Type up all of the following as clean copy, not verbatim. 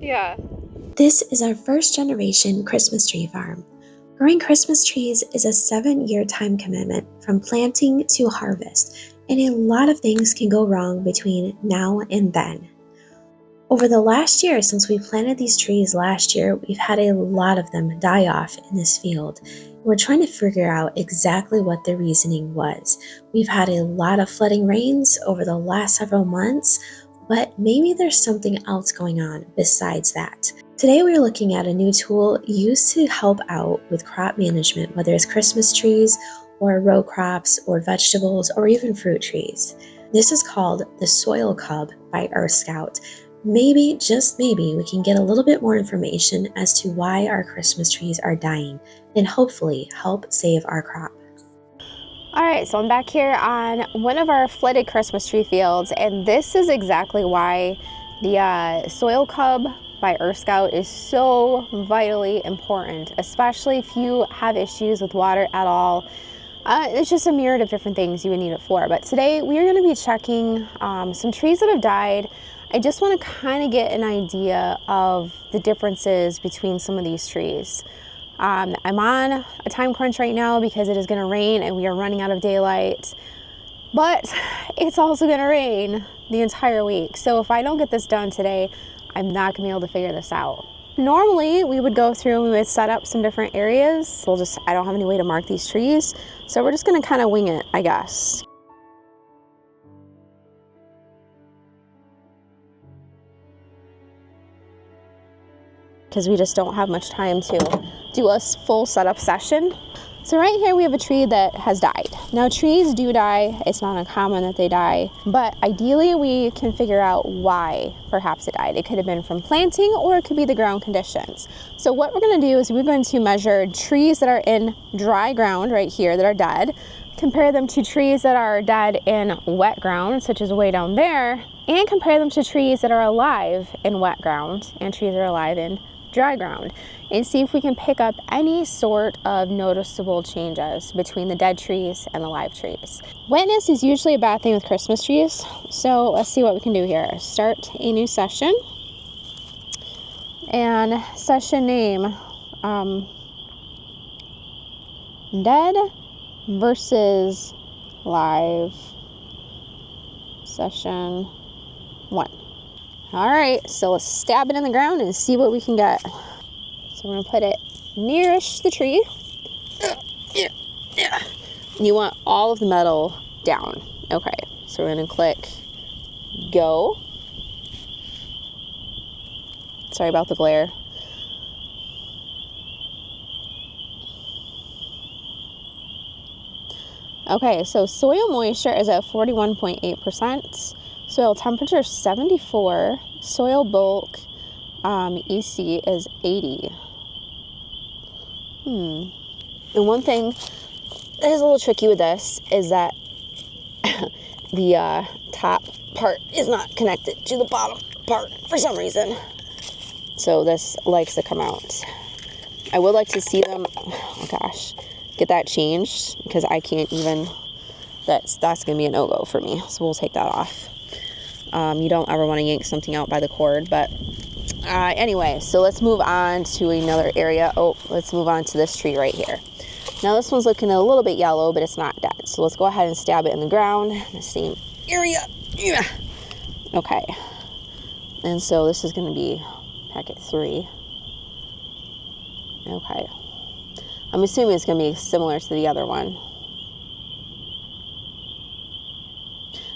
Yeah. This is our first generation Christmas tree farm. Growing Christmas trees is a 7-year time commitment from planting to harvest, and a lot of things can go wrong between now and then. Over the last year, since we planted these trees last year, we've had a lot of them die off in this field. We're trying to figure out exactly what the reasoning was. We've had a lot of flooding rains over the last several months, but maybe there's something else going on besides that. Today we're looking at a new tool used to help out with crop management, whether it's Christmas trees or row crops or vegetables or even fruit trees. This is called the Soil Cub by Earth Scout. Maybe, just maybe, we can get a little bit more information as to why our Christmas trees are dying and hopefully help save our crop. All right, so I'm back here on one of our flooded Christmas tree fields, and this is exactly why the Soil Cub by Earth Scout is so vitally important, especially if you have issues with water at all. It's just a myriad of different things you would need it for. But today we are going to be checking some trees that have died. I just want to kind of get an idea of the differences between some of these trees. I'm on a time crunch right now because it is going to rain and we are running out of daylight, but it's also going to rain the entire week. So if I don't get this done today, I'm not going to be able to figure this out. Normally we would go through and we would set up some different areas. I don't have any way to mark these trees, so we're just going to kind of wing it, I guess. Because we just don't have much time to do a full setup session. So right here we have a tree that has died. Now trees do die, it's not uncommon that they die, but ideally we can figure out why perhaps it died. It could have been from planting or it could be the ground conditions. So what we're going to do is we're going to measure trees that are in dry ground right here that are dead, compare them to trees that are dead in wet ground, such as way down there, and compare them to trees that are alive in wet ground and trees that are alive in dry ground, and see if we can pick up any sort of noticeable changes between the dead trees and the live trees. Wetness is usually a bad thing with Christmas trees, so let's see what we can do here. Start a new session, and session name, dead versus live, session 1. All right, so let's stab it in the ground and see what we can get. So we're gonna put it nearish the tree. You want all of the metal down. Okay, so we're gonna click go. Sorry about the glare. Okay, so soil moisture is at 41.8%. Soil temperature 74, soil bulk EC is 80. And one thing that is a little tricky with this is that the top part is not connected to the bottom part for some reason. So this likes to come out. I would like to see them, oh gosh, get that changed because I can't even, that's going to be a no-go for me. So we'll take that off. You don't ever want to yank something out by the cord, but anyway, so let's move on to another area. Let's move on to this tree right here. Now this one's looking a little bit yellow, but it's not dead. So let's go ahead and stab it in the ground, the same area. Yeah. Okay. And so this is going to be packet 3. Okay. I'm assuming it's going to be similar to the other one.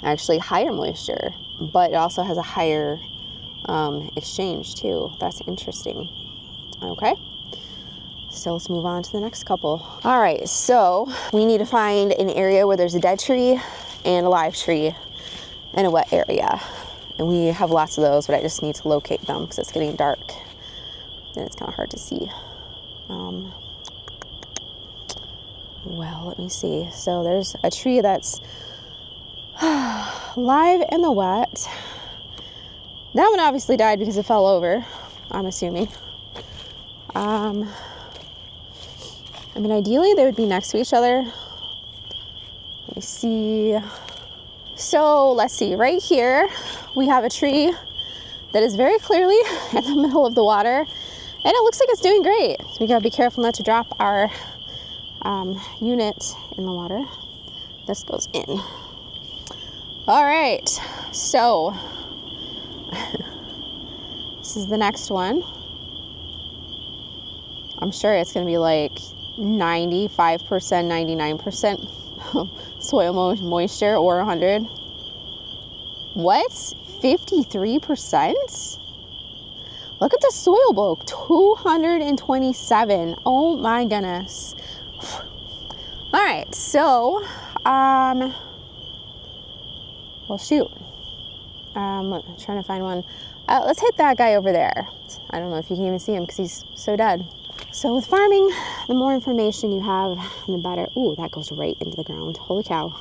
Actually, higher moisture, but it also has a higher exchange too. That's interesting. Okay, so let's move on to the next couple. All right, so we need to find an area where there's a dead tree and a live tree and a wet area, and we have lots of those, but I just need to locate them because it's getting dark and it's kind of hard to see. Well, let me see. So there's a tree that's live in the wet. That one obviously died because it fell over, I'm assuming. I mean, ideally they would be next to each other. Let me see. So let's see, right here we have a tree that is very clearly in the middle of the water, and it looks like it's doing great. So we gotta be careful not to drop our unit in the water. This goes in. All right, so this is the next one. I'm sure it's gonna be like 95%, 99% soil moisture, or 100. What? 53%? Look at the soil bulk, 227. Oh my goodness. All right, so, well, shoot. I'm trying to find one. Let's hit that guy over there. I don't know if you can even see him because he's so dead. So with farming, the more information you have, the better. Ooh, that goes right into the ground. Holy cow.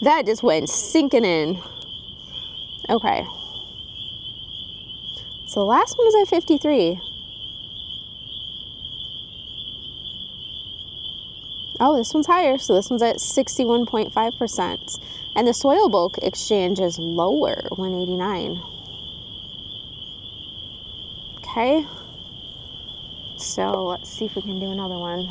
That just went sinking in. Okay. So the last one was at 53. Oh, this one's higher. So this one's at 61.5%. And the soil bulk exchange is lower, 189. Okay. So let's see if we can do another one.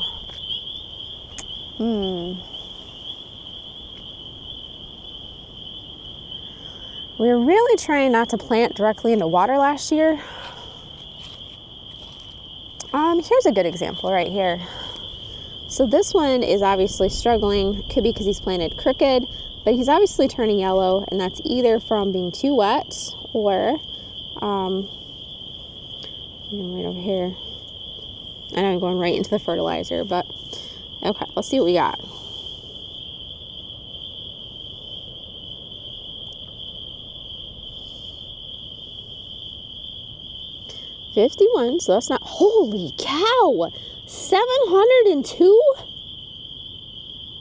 We were really trying not to plant directly into water last year. Here's a good example right here. So this one is obviously struggling. Could be because he's planted crooked, but he's obviously turning yellow, and that's either from being too wet or, right over here. I know I'm going right into the fertilizer, but okay, let's see what we got. $51, so that's not, holy cow, 702?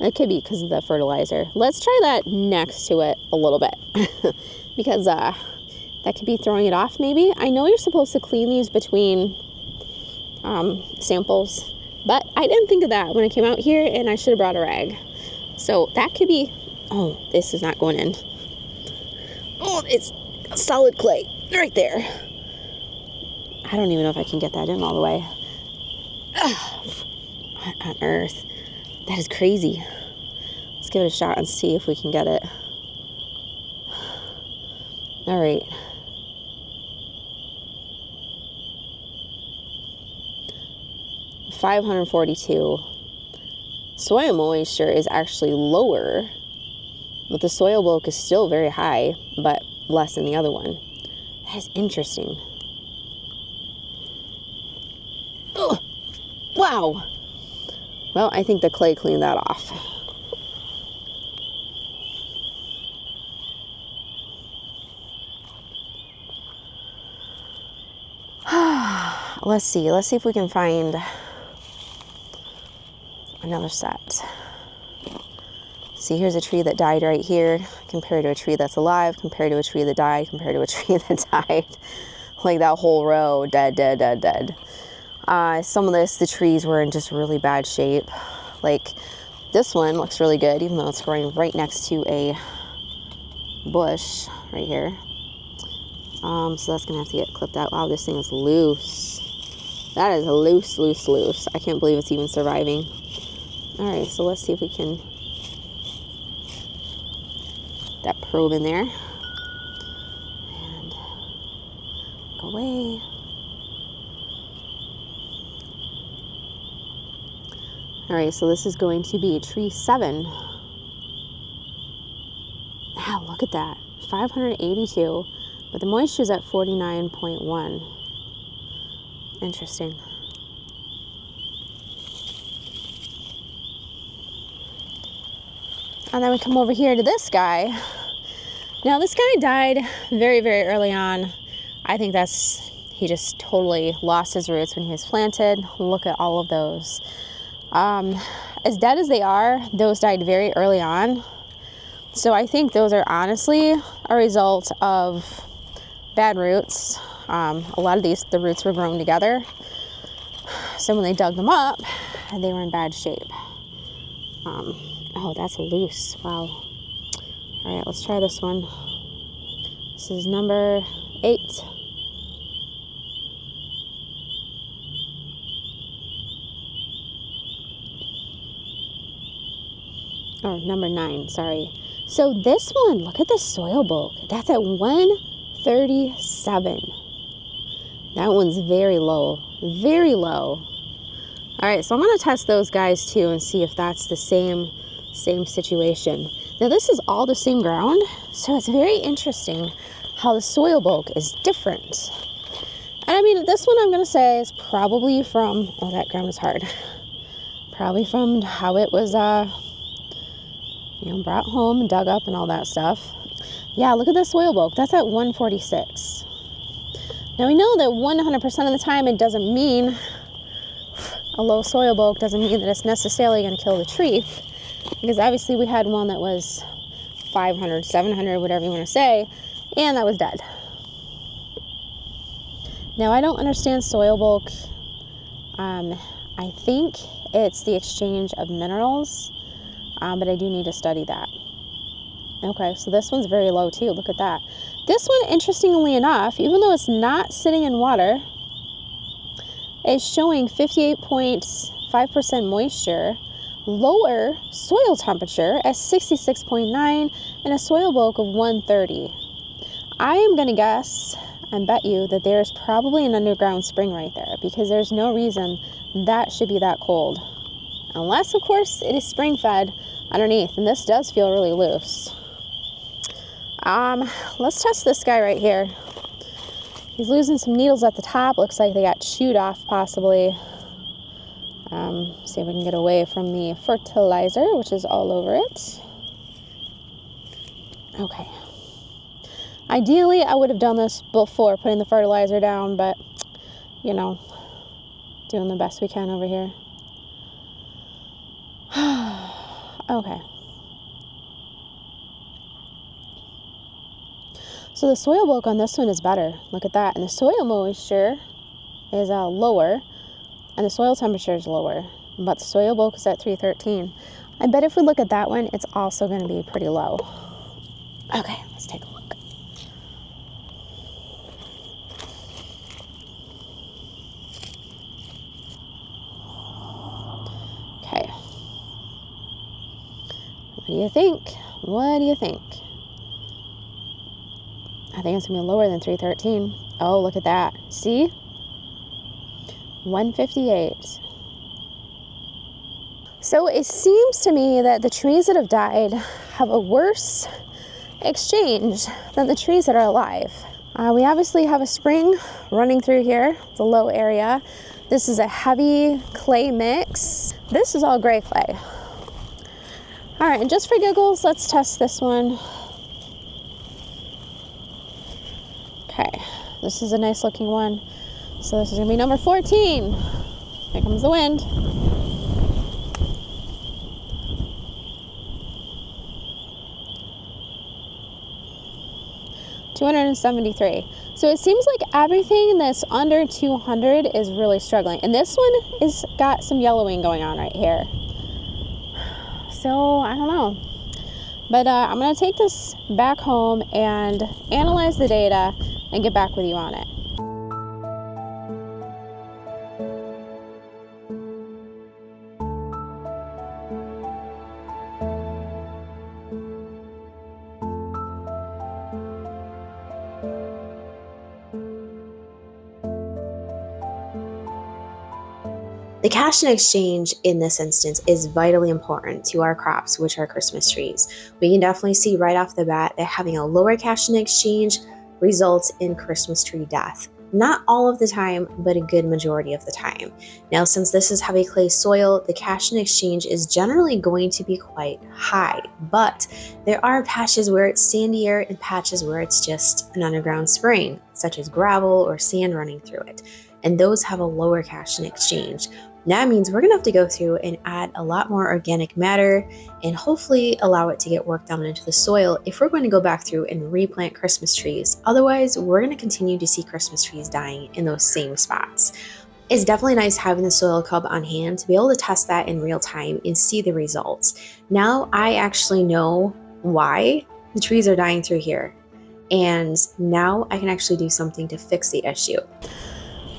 It could be because of the fertilizer. Let's try that next to it a little bit because that could be throwing it off maybe. I know you're supposed to clean these between samples, but I didn't think of that when I came out here, and I should have brought a rag. So that could be, oh, this is not going in. Oh, it's solid clay right there. I don't even know if I can get that in all the way. What on earth? That is crazy. Let's give it a shot and see if we can get it. All right. $542. Soil moisture is actually lower, but the soil bulk is still very high, but less than the other one. That is interesting. Ugh. Wow. Well, I think the clay cleaned that off. Let's see if we can find another set. See, here's a tree that died right here compared to a tree that's alive, compared to a tree that died, compared to a tree that died. Like that whole row, dead. Some of the trees were in just really bad shape. Like this one looks really good, even though it's growing right next to a bush right here. So that's gonna have to get clipped out. Wow, this thing is loose. That is loose. I can't believe it's even surviving. All right, so let's see if we can that probe in there and go away. All right, so this is going to be tree 7. Wow, look at that, 582, but the moisture is at 49.1. Interesting. And then we come over here to this guy. Now this guy died very, very early on. I think he just totally lost his roots when he was planted. Look at all of those. As dead as they are, those died very early on. So I think those are honestly a result of bad roots. A lot of the roots were grown together. So when they dug them up, they were in bad shape. Oh, that's loose. Wow. All right, let's try this one. This is number 8. Or number 9, sorry. So this one, look at the soil bulk. That's at 137. That one's very low, very low. All right, so I'm gonna test those guys too and see if that's the same situation. Now this is all the same ground, so it's very interesting how the soil bulk is different. And I mean, this one I'm gonna say is probably from, oh, that ground is hard. Probably from how it was, brought home and dug up and all that stuff. Yeah, look at the soil bulk. That's at 146. Now we know that 100% of the time it doesn't mean, a low soil bulk doesn't mean that it's necessarily going to kill the tree, because obviously we had one that was 500, 700, whatever you want to say, and that was dead. Now I don't understand soil bulk. I think it's the exchange of minerals, but I do need to study that. Okay, so this one's very low too. Look at that. This one, interestingly enough, even though it's not sitting in water, is showing 58.5% moisture, lower soil temperature at 66.9, and a soil bulk of 130. I am going to guess and bet you that there's probably an underground spring right there, because there's no reason that should be that cold. Unless, of course, it is spring fed underneath, and this does feel really loose. Let's test this guy right here. He's losing some needles at the top. Looks like they got chewed off possibly. See if we can get away from the fertilizer, which is all over it. Okay. Ideally, I would have done this before putting the fertilizer down, but, doing the best we can over here. Okay. So the soil bulk on this one is better. Look at that. And the soil moisture is lower, and the soil temperature is lower, but the soil bulk is at 313. I bet if we look at that one, it's also going to be pretty low. Okay, let's take a look. Okay. What do you think? What do you think? I think it's going to be lower than 313. Oh, look at that. See? 158. So it seems to me that the trees that have died have a worse exchange than the trees that are alive. We obviously have a spring running through here. It's a low area. This is a heavy clay mix. This is all gray clay. All right, and just for giggles, let's test this one. Okay, this is a nice looking one. So this is gonna be number 14. Here comes the wind. $273. So it seems like everything that's under 200 is really struggling. And this one is got some yellowing going on right here. So I don't know. But I'm gonna take this back home and analyze the data and get back with you on it. The cash in exchange in this instance is vitally important to our crops, which are Christmas trees. We can definitely see right off the bat that having a lower cash in exchange results in Christmas tree death. Not all of the time, but a good majority of the time. Now, since this is heavy clay soil, the cash in exchange is generally going to be quite high, but there are patches where it's sandier and patches where it's just an underground spring, such as gravel or sand running through it, and those have a lower cash in exchange. That means we're gonna have to go through and add a lot more organic matter and hopefully allow it to get worked down into the soil if we're going to go back through and replant Christmas trees. Otherwise, we're gonna continue to see Christmas trees dying in those same spots. It's definitely nice having the Soil Cub on hand to be able to test that in real time and see the results. Now I actually know why the trees are dying through here. and now I can actually do something to fix the issue.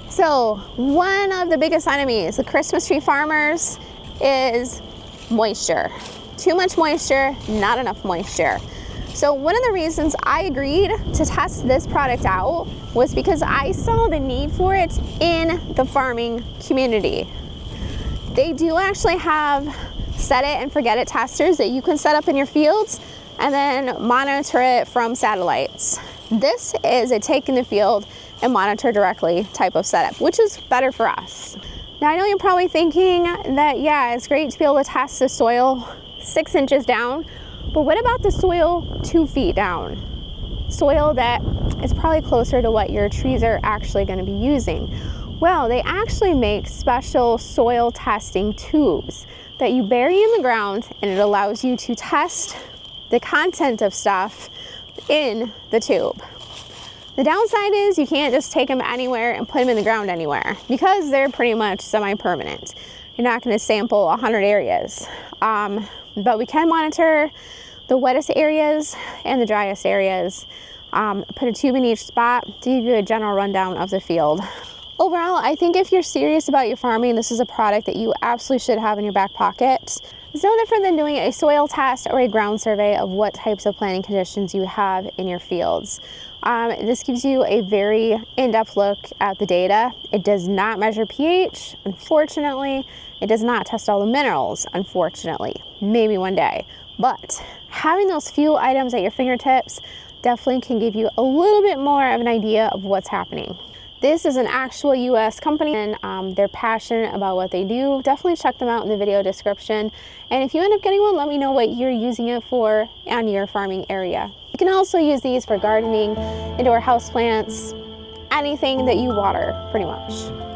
So one of the biggest enemies of Christmas tree farmers is moisture. Too much moisture, not enough moisture. So one of the reasons I agreed to test this product out was because I saw the need for it in the farming community. They do actually have set it and forget it testers that you can set up in your fields and then monitor it from satellites. This is a take in the field and monitor directly type of setup, which is better for us. Now I know you're probably thinking that, yeah, it's great to be able to test the soil 6 inches down, but what about the soil 2 feet down? Soil that is probably closer to what your trees are actually going to be using. Well, they actually make special soil testing tubes that you bury in the ground, and it allows you to test the content of stuff in the tube. The downside is you can't just take them anywhere and put them in the ground anywhere because they're pretty much semi-permanent. You're not going to sample 100 areas. But we can monitor the wettest areas and the driest areas. Put a tube in each spot to give you a general rundown of the field. Overall, I think if you're serious about your farming, this is a product that you absolutely should have in your back pocket. It's no different than doing a soil test or a ground survey of what types of planting conditions you have in your fields. This gives you a very in-depth look at the data. It does not measure pH, unfortunately. It does not test all the minerals, unfortunately. Maybe one day. But having those few items at your fingertips definitely can give you a little bit more of an idea of what's happening. This is an actual US company, and they're passionate about what they do. Definitely check them out in the video description. And if you end up getting one, let me know what you're using it for on your farming area. You can also use these for gardening, indoor houseplants, anything that you water, pretty much.